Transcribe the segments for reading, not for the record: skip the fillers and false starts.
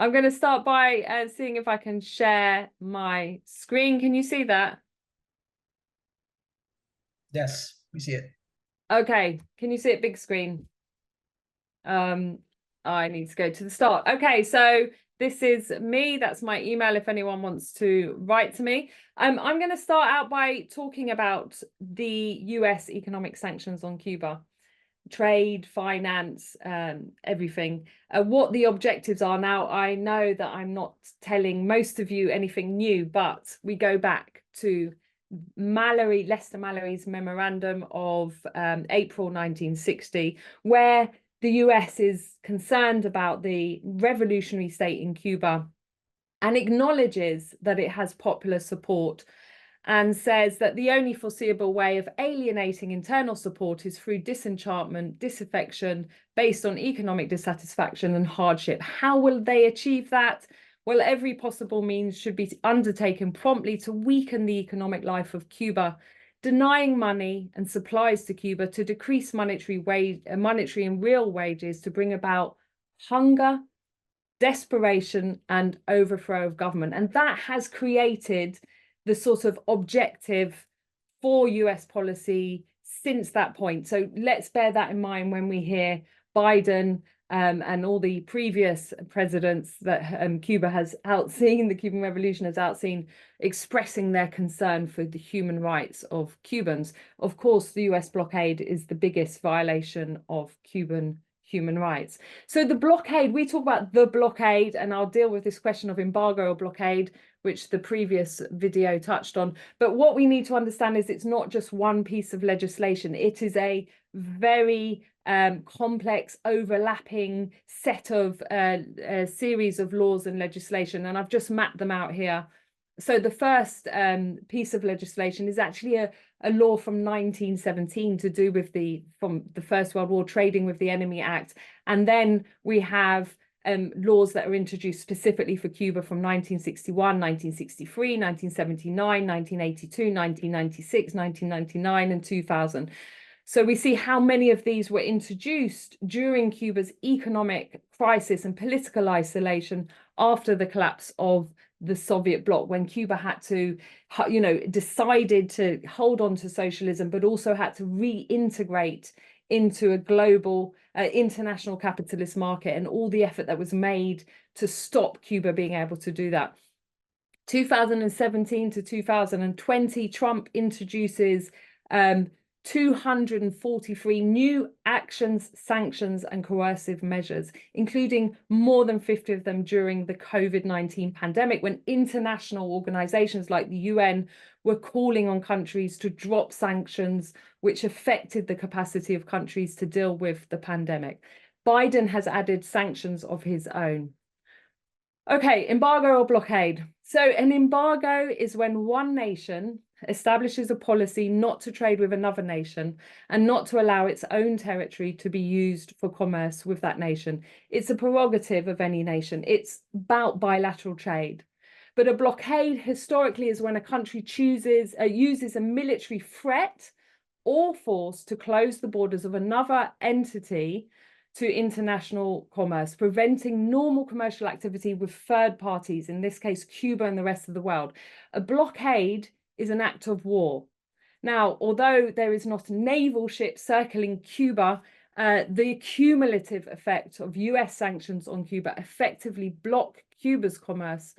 I'm going to start by seeing if I can share my screen. Can you see that? Yes, we see it. Okay, can you see it big screen? I need to go to the start. Okay, so this is me. That's my email if anyone wants to write to me. I'm going to start out by talking about the US economic sanctions on Cuba. Trade, finance, everything, what the objectives are. Now, I know that I'm not telling most of you anything new, but we go back to Lester Mallory's memorandum of April 1960, where the US is concerned about the revolutionary state in Cuba and acknowledges that it has popular support and says that the only foreseeable way of alienating internal support is through disenchantment, disaffection, based on economic dissatisfaction and hardship. How will they achieve that? Well, every possible means should be undertaken promptly to weaken the economic life of Cuba, denying money and supplies to Cuba, to decrease monetary and real wages, to bring about hunger, desperation, and overthrow of government. And that has created the sort of objective for US policy since that point. So let's bear that in mind when we hear Biden and all the previous presidents that Cuba has outseen, the Cuban Revolution has outseen, expressing their concern for the human rights of Cubans. Of course, the US blockade is the biggest violation of Cuban human rights. So the blockade, we talk about the blockade, and I'll deal with this question of embargo or blockade, which the previous video touched on. But what we need to understand is it's not just one piece of legislation. It is a very complex, overlapping set of series of laws and legislation, and I've just mapped them out here. So the first piece of legislation is actually a law from 1917 to do with from the First World War, Trading with the Enemy Act. And then we have laws that are introduced specifically for Cuba from 1961, 1963, 1979, 1982, 1996, 1999, and 2000. So we see how many of these were introduced during Cuba's economic crisis and political isolation after the collapse of the Soviet bloc, when Cuba had to, decided to hold on to socialism, but also had to reintegrate into a global international capitalist market, and all the effort that was made to stop Cuba being able to do that. 2017 to 2020, Trump introduces 243 new actions, sanctions, and coercive measures, including more than 50 of them during the COVID-19 pandemic, when international organizations like the UN were calling on countries to drop sanctions, which affected the capacity of countries to deal with the pandemic. Biden has added sanctions of his own. Okay, embargo or blockade. So an embargo is when one nation establishes a policy not to trade with another nation and not to allow its own territory to be used for commerce with that nation. It's a prerogative of any nation. It's about bilateral trade. But a blockade historically is when a country uses a military threat or force to close the borders of another entity to international commerce, preventing normal commercial activity with third parties, in this case, Cuba and the rest of the world. A blockade is an act of war. Now, although there is not a naval ship circling Cuba, the cumulative effect of US sanctions on Cuba effectively block Cuba's commerce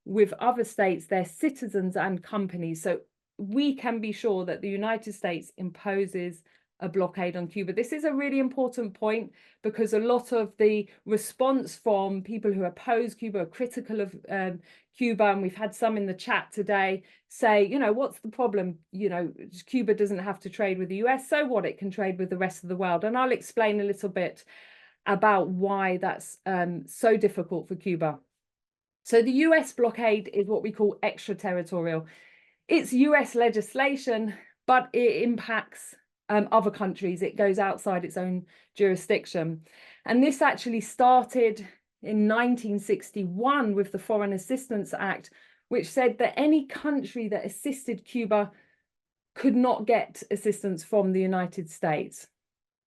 with other states, their citizens and companies. So we can be sure that the United States imposes a blockade on Cuba. This is a really important point, because a lot of the response from people who oppose Cuba, are critical of Cuba, and we've had some in the chat today say, what's the problem? Cuba doesn't have to trade with the US, so what? It can trade with the rest of the world. And I'll explain a little bit about why that's so difficult for Cuba. So the US blockade is what we call extraterritorial. It's US legislation, but it impacts other countries. It goes outside its own jurisdiction. And this actually started in 1961 with the Foreign Assistance Act, which said that any country that assisted Cuba could not get assistance from the United States.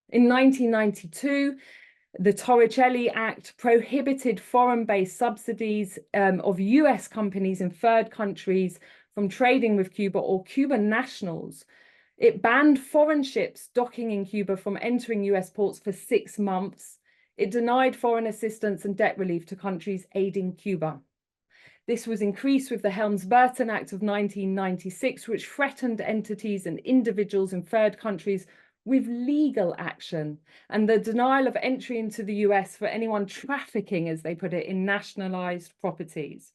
In 1992, The Torricelli Act prohibited foreign-based subsidies of US companies in third countries from trading with Cuba or Cuban nationals. It banned foreign ships docking in Cuba from entering US ports for 6 months. It denied foreign assistance and debt relief to countries aiding Cuba. This was increased with the Helms-Burton Act of 1996, which threatened entities and individuals in third countries with legal action, and the denial of entry into the US for anyone trafficking, as they put it, in nationalized properties.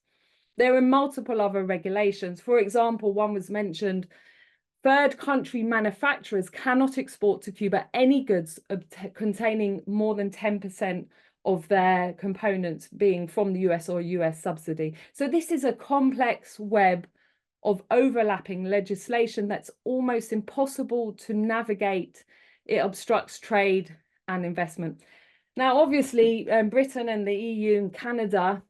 There are multiple other regulations. For example, one was mentioned: third country manufacturers cannot export to Cuba any goods containing more than 10% of their components being from the US or US subsidy. So this is a complex web of overlapping legislation that's almost impossible to navigate. It obstructs trade and investment. Now, obviously, Britain and the EU and Canada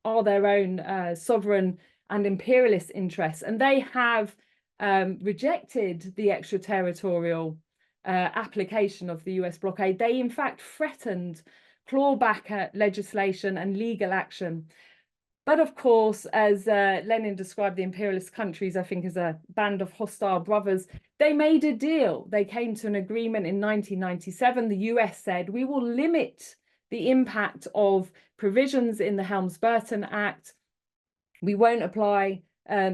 are their own sovereign and imperialist interests, and they have rejected the extraterritorial application of the US blockade. They, in fact, threatened clawback legislation and legal action. But of course, as Lenin described the imperialist countries, I think, as a band of hostile brothers, they made a deal. They came to an agreement in 1997. The US said, we will limit the impact of provisions in the Helms-Burton Act. We won't apply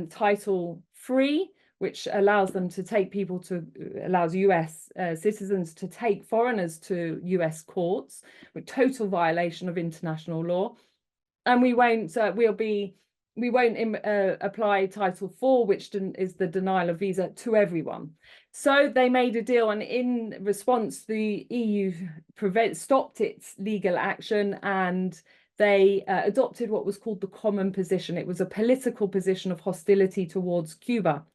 Title III, which allows them to take people to, allows US citizens to take foreigners to US courts, with total violation of international law. And we won't apply Title IV, which is the denial of visa, to everyone. So they made a deal, and in response, the EU stopped its legal action, and they adopted what was called the common position. It was a political position of hostility towards Cuba.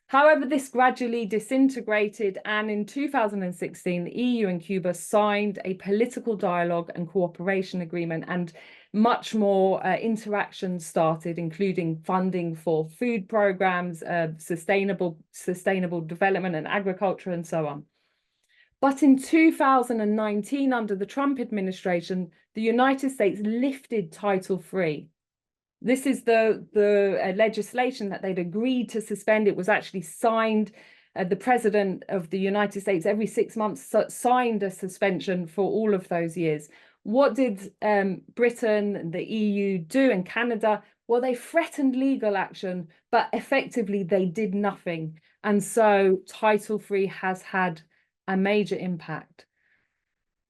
However, this gradually disintegrated, and in 2016, the EU and Cuba signed a political dialogue and cooperation agreement, and much more interaction started, including funding for food programs, sustainable development and agriculture, and so on. But in 2019, under the Trump administration, the United States lifted Title III. This is the legislation that they'd agreed to suspend. It was actually signed. The president of the United States every 6 months signed a suspension for all of those years. What did Britain, the EU do, and Canada? Well, they threatened legal action, but effectively they did nothing. And so Title III has had a major impact.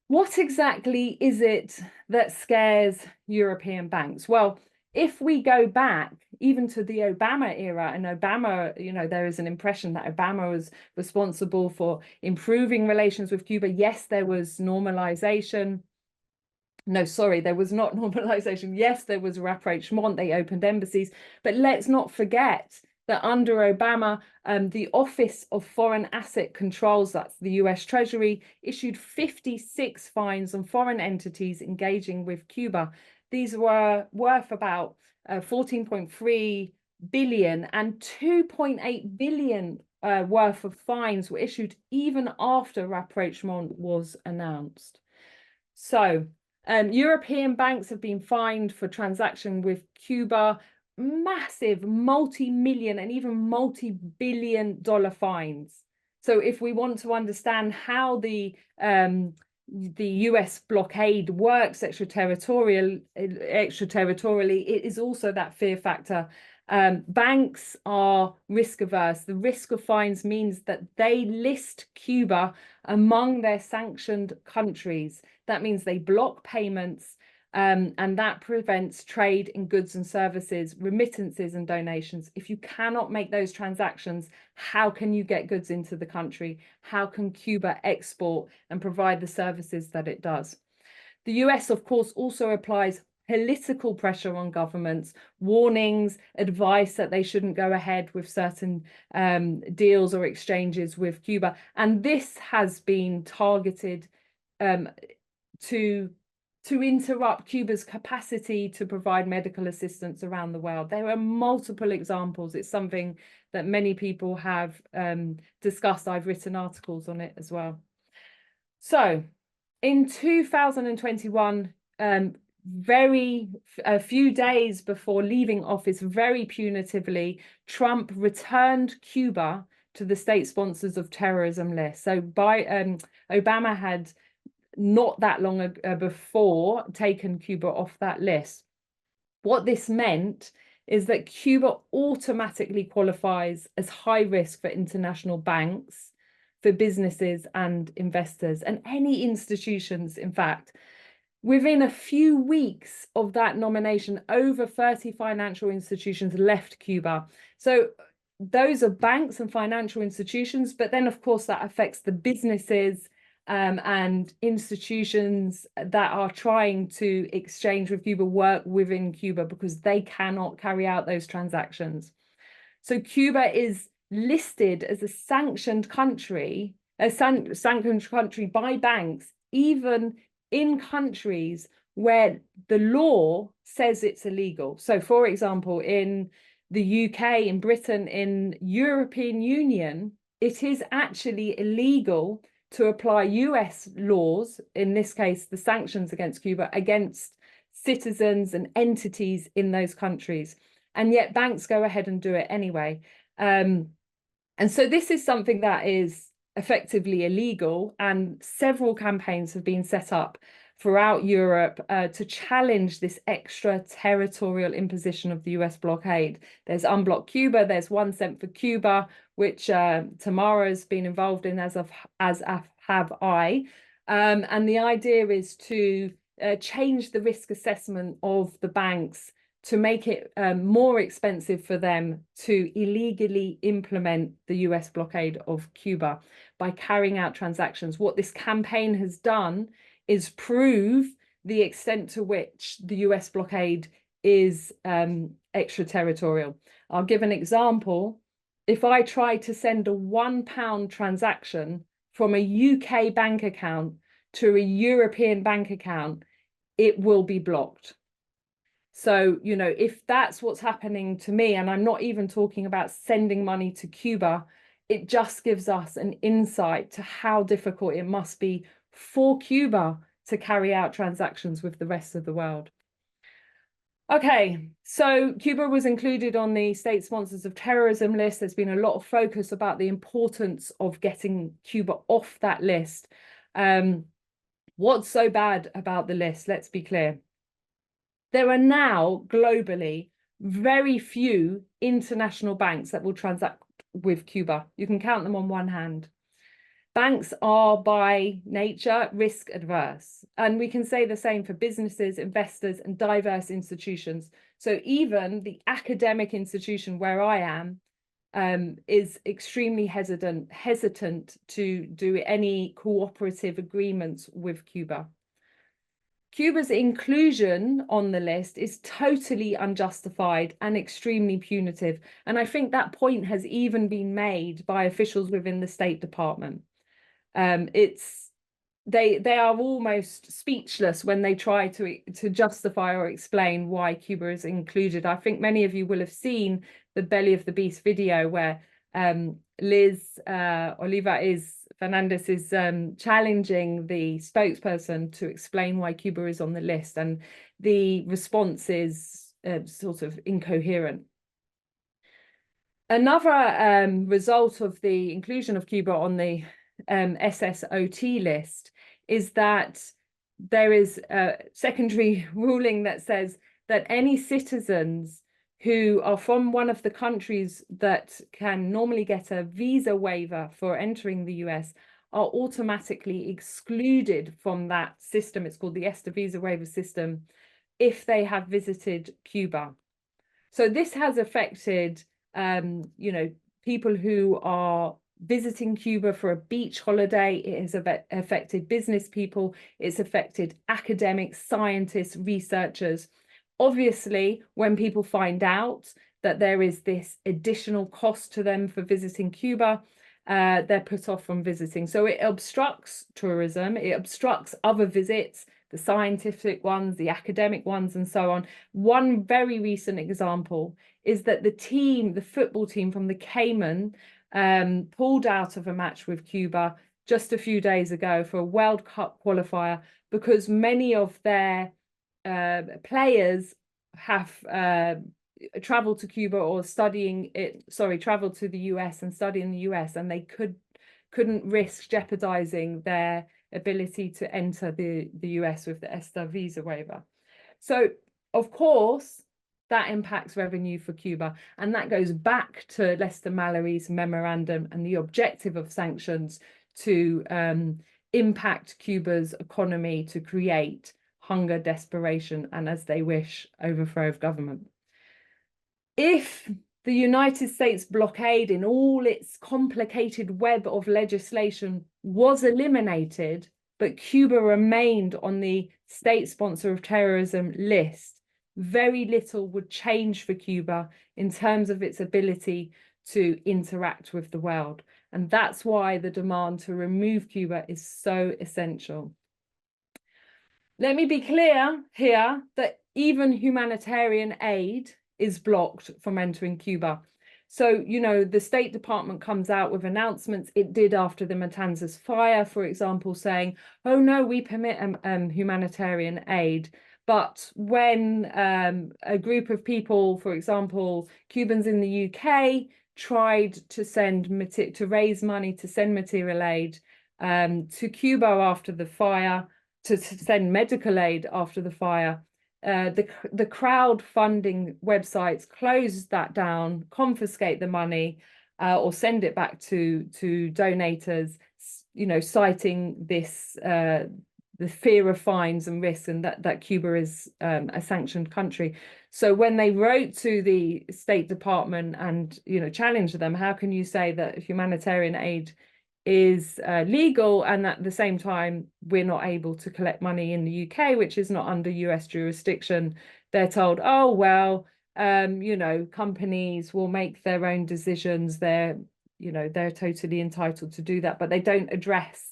What exactly is it that scares European banks? Well, if we go back even to the Obama era, and Obama, there is an impression that Obama was responsible for improving relations with Cuba. Yes, there was normalization. No, sorry, there was not normalization. Yes, there was rapprochement. They opened embassies. But let's not forget that under Obama, the Office of Foreign Asset Controls, that's the US Treasury, issued 56 fines on foreign entities engaging with Cuba. These were worth about 14.3 billion, and 2.8 billion worth of fines were issued even after rapprochement was announced. So European banks have been fined for transaction with Cuba, massive multi-million and even multi-billion-dollar fines. So if we want to understand how the US blockade works extraterritorially, it is also that fear factor. Banks are risk averse. The risk of fines means that they list Cuba among their sanctioned countries. That means they block payments, and that prevents trade in goods and services, remittances and donations. If you cannot make those transactions, how can you get goods into the country? How can Cuba export and provide the services that it does? The US, of course, also applies political pressure on governments, warnings, advice that they shouldn't go ahead with certain deals or exchanges with Cuba. And this has been targeted to interrupt Cuba's capacity to provide medical assistance around the world. There are multiple examples. It's something that many people have discussed. I've written articles on it as well. So in 2021, a few days before leaving office, very punitively, Trump returned Cuba to the state sponsors of terrorism list. So Obama had not that long before taken Cuba off that list. What this meant is that Cuba automatically qualifies as high risk for international banks, for businesses and investors, and any institutions, in fact. Within a few weeks of that nomination, over 30 financial institutions left Cuba. So those are banks and financial institutions, but then of course that affects the businesses and institutions that are trying to exchange with Cuba, work within Cuba, because they cannot carry out those transactions. So Cuba is listed as a sanctioned country, sanctioned country by banks, even in countries where the law says it's illegal. So for example, in the UK, in Britain, in European Union, it is actually illegal to apply US laws, in this case, the sanctions against Cuba, against citizens and entities in those countries. And yet banks go ahead and do it anyway. And so this is something that is effectively illegal, and several campaigns have been set up throughout Europe to challenge this extraterritorial imposition of the US blockade. There's Unblock Cuba, there's 1 Cent for Cuba, which Tamara's been involved in, as have I. And the idea is to change the risk assessment of the banks to make it more expensive for them to illegally implement the US blockade of Cuba by carrying out transactions. What this campaign has done is prove the extent to which the US blockade is extraterritorial. I'll give an example. If I try to send a £1 transaction from a UK bank account to a European bank account, it will be blocked. So, you know, if that's what's happening to me, and I'm not even talking about sending money to Cuba, it just gives us an insight to how difficult it must be for Cuba to carry out transactions with the rest of the world. Okay, so Cuba was included on the state sponsors of terrorism list. There's been a lot of focus about the importance of getting Cuba off that list. What's so bad about the list? Let's be clear. There are now globally very few international banks that will transact with Cuba. You can count them on one hand. Banks are by nature risk adverse, and we can say the same for businesses, investors, and diverse institutions. So even the academic institution where I am is extremely hesitant to do any cooperative agreements with Cuba. Cuba's inclusion on the list is totally unjustified and extremely punitive. And I think that point has even been made by officials within the State Department. They are almost speechless when they try to justify or explain why Cuba is included. I think many of you will have seen the Belly of the Beast video where Liz Fernandez is challenging the spokesperson to explain why Cuba is on the list, and the response is sort of incoherent. Another result of the inclusion of Cuba on the SSOT list is that there is a secondary ruling that says that any citizens who are from one of the countries that can normally get a visa waiver for entering the US are automatically excluded from that system. It's called the ESTA visa waiver system if they have visited Cuba. So this has affected, you know, people who are visiting Cuba for a beach holiday. It has affected business people. It's affected academics, scientists, researchers. Obviously, when people find out that there is this additional cost to them for visiting Cuba, they're put off from visiting. So it obstructs tourism, it obstructs other visits, the scientific ones, the academic ones, and so on. One very recent example is that the football team from the Cayman, pulled out of a match with Cuba just a few days ago for a World Cup qualifier, because many of their players have traveled to Cuba or traveled to the US and study in the US, and they couldn't risk jeopardizing their ability to enter the US with the ESTA visa waiver. So, of course, that impacts revenue for Cuba, and that goes back to Lester Mallory's memorandum and the objective of sanctions to impact Cuba's economy, to create hunger, desperation, and, as they wish, overthrow of government. If the United States blockade in all its complicated web of legislation was eliminated, but Cuba remained on the state sponsor of terrorism list, very little would change for Cuba in terms of its ability to interact with the world. And that's why the demand to remove Cuba is so essential. Let me be clear here that even humanitarian aid is blocked from entering Cuba. So, you know, the State Department comes out with announcements. It did after the Matanzas fire, for example, saying, oh, no, we permit humanitarian aid. But when a group of people, for example, Cubans in the UK, tried to raise money to send material aid to Cuba after the fire, to send medical aid after the fire, the crowdfunding websites close that down, confiscate the money, or send it back to donators, you know, citing this the fear of fines and risks, and that Cuba is a sanctioned country. So when they wrote to the State Department and, you know, challenged them, how can you say that humanitarian aid is legal, and at the same time we're not able to collect money in the UK, which is not under US jurisdiction? They're told, oh, well, you know, companies will make their own decisions. They're totally entitled to do that, but they don't address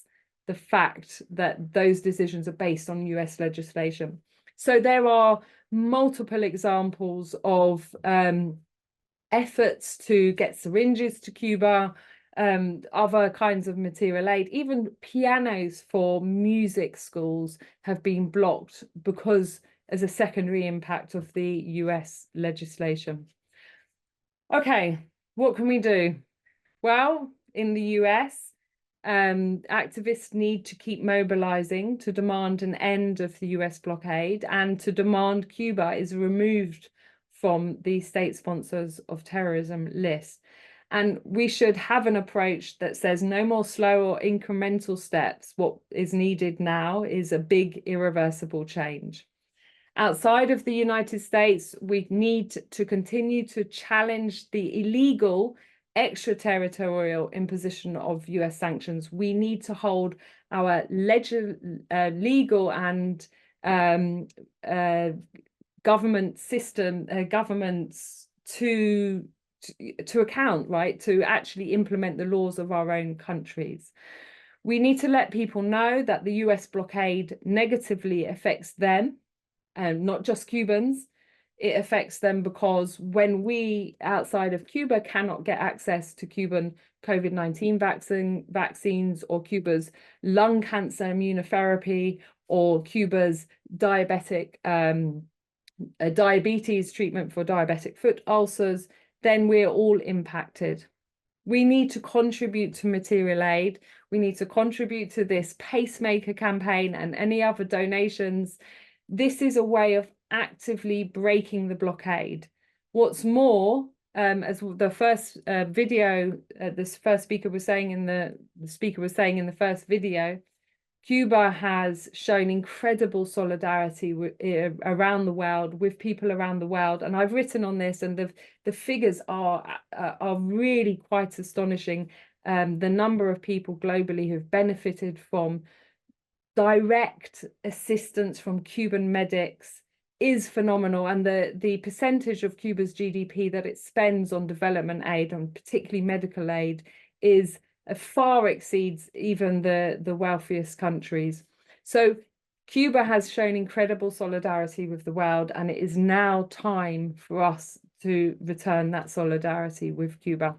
the fact that those decisions are based on US legislation. So there are multiple examples of efforts to get syringes to Cuba, other kinds of material aid, even pianos for music schools have been blocked because as a secondary impact of the US legislation. Okay, what can we do? Well, in the US, activists need to keep mobilizing to demand an end of the US blockade and to demand Cuba is removed from the state sponsors of terrorism list. And we should have an approach that says no more slow or incremental steps. What is needed now is a big irreversible change. Outside of the United States, we need to continue to challenge the illegal extraterritorial imposition of US sanctions. We need to hold our legal and governments to account, right, to actually implement the laws of our own countries. We need to let people know that the US blockade negatively affects them, and not just Cubans. It affects them because when we outside of Cuba cannot get access to Cuban COVID-19 vaccines, or Cuba's lung cancer immunotherapy, or Cuba's diabetes treatment for diabetic foot ulcers, then we're all impacted. We need to contribute to material aid. We need to contribute to this pacemaker campaign and any other donations. This is a way of actively breaking the blockade. What's more, as the first video, this first speaker was saying in the first video, Cuba has shown incredible solidarity around the world, with people around the world, and I've written on this, and the figures are really quite astonishing. The number of people globally who've benefited from direct assistance from Cuban medics is phenomenal, and the percentage of Cuba's GDP that it spends on development aid, and particularly medical aid, is far exceeds even the wealthiest countries. So Cuba has shown incredible solidarity with the world, and it is now time for us to return that solidarity with Cuba.